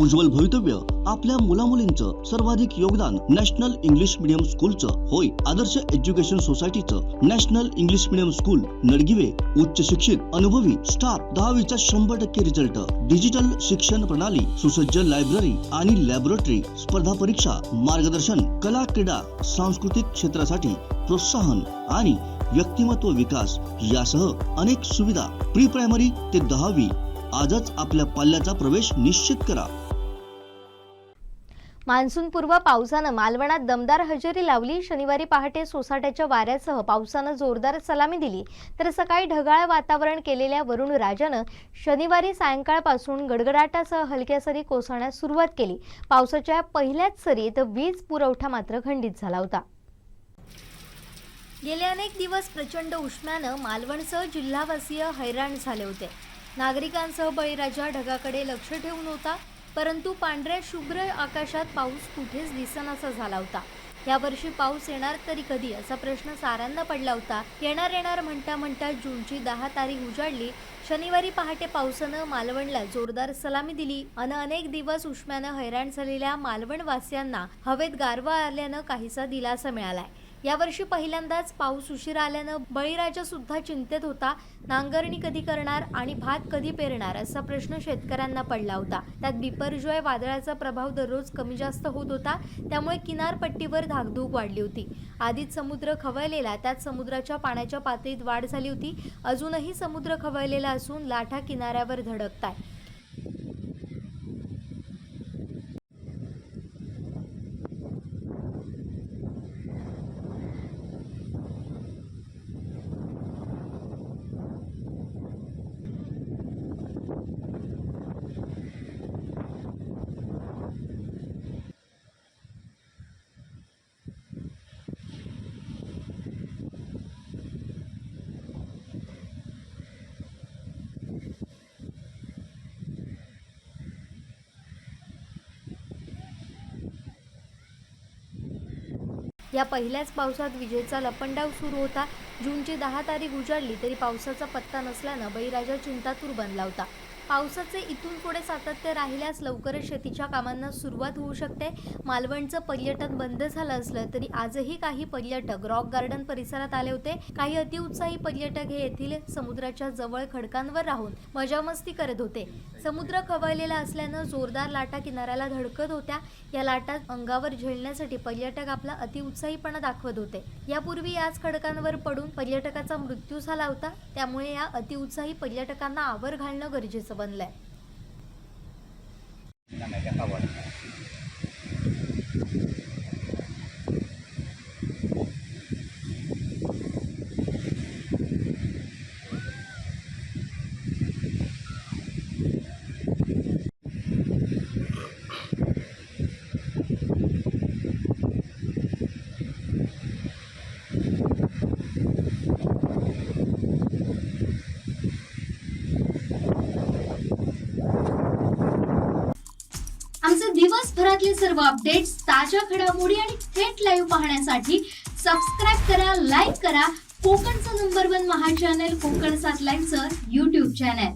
उज्ज्वल भवितव्य आपल्या मुलामुलींचं सर्वाधिक योगदान नॅशनल इंग्लिश मीडियम स्कूलचं होय। आदर्श एज्युकेशन सोसायटीचं national English medium school Nadgive उच्च शिक्षित अनुभवी स्टाफ 10वीचा 100% रिझल्ट, डिजिटल शिक्षण प्रणाली, सुसज्ज लायब्ररी आणि लॅबोरेटरी, स्पर्धा परीक्षा मार्गदर्शन, कला क्रीडा सांस्कृतिक क्षेत्रासाठी प्रोत्साहन आणि व्यक्तिमत्व विकास यासह अनेक सुविधा। प्री प्रायमरी ते 10वी आजच आपल्या पाल्याचा प्रवेश निश्चित करा। मान्सून पूर्व पावसानं मालवणात दमदार हजेरी लावली। शनिवारी पहाटे सोसाट्याच्या वाऱ्यासह पावसानं जोरदार सलामी दिली, तर सकाळी ढगाळ वातावरण केलेल्या वरुण राजानं शनिवारी सायंकाळपासून गडगडाटासह हलक्या सरी कोसळण्यास सुरुवात केली। पावसाच्या पहिल्याच सरीत वीज पुरवठा मात्र खंडित झाला होता। गेले अनेक दिवस प्रचंड उष्म्यानं मालवणसह जिल्हावासीय हैराण झाले होते। नागरिकांसह बळीराजा ढगाकडे लक्ष ठेवून होता, परंतु पांढऱ्या शुभ्र आकाशात पाऊस कुठेच दिसेनासा झाला होता। यावर्षी पाऊस येणार तरी कधी असा प्रश्न साऱ्यांना पडला होता। येणार म्हणता म्हणता जूनची 10 तारीख उजाडली। शनिवारी पहाटे पावसानं मालवणला जोरदार सलामी दिली। अनेक दिवस उष्म्यानं हैराण झालेल्या मालवणवासियांना हवेत गारवा आल्यानं काहीसा दिलासा मिळालाय। यावर्षी पहिल्यांदाच पाऊस उशिरा आल्यानं बळीराजा सुद्धा चिंतेत होता। नांगरणी कधी करणार आणि भात कधी पेरणार असा प्रश्न शेतकऱ्यांना पडला होता। त्यात बिपरजॉय वादळाचा प्रभाव दररोज कमी जास्त होत होता, त्यामुळे किनारपट्टीवर धाकधूक वाढली होती। आधीच समुद्र खवळलेला, त्यात समुद्राच्या पाण्याच्या पातळीत वाढ झाली होती। अजूनही समुद्र खवळलेला असून लाटा किनाऱ्यावर धडकताय। या पहिल्याच पावसात विजेचा लपंडाव सुरू होता। जूनची 10 तारीख उजाडली तरी पावसाचा पत्ता नसल्यानं बळीराजा चिंतातूर बनला होता। पावसाचे इथून पुढे सातत्य राहिल्यास लवकरच शेतीच्या कामांना सुरुवात होऊ शकते। मालवणचं पर्यटन बंद झालं असलं तरी आजही काही पर्यटक रॉक गार्डन परिसरात आले होते। काही अतिउत्साही पर्यटक हे येथील समुद्राच्या जवळ खडकांवर राहून मजामस्ती करत होते। समुद्र खवळलेला असल्यानं जोरदार लाटा किनाऱ्याला धडकत होत्या। या लाटा अंगावर झेलण्यासाठी पर्यटक आपला अतिउत्साहीपणा दाखवत होते। यापूर्वी याच खडकांवर पडून पर्यटकाचा मृत्यू झाला होता, त्यामुळे या अतिउत्साही पर्यटकांना आवर घालणं गरजेचं बनलंय। आमचे दिवसभरातले सर्व अपडेट्स, ताज्या घडामोडी आणि थेट लाईव्ह पाहण्यासाठी सबस्क्राइब करा, लाईक करा कोकणचं नंबर 1 महा चॅनल कोकण 7 लाईव्हचं YouTube चॅनल।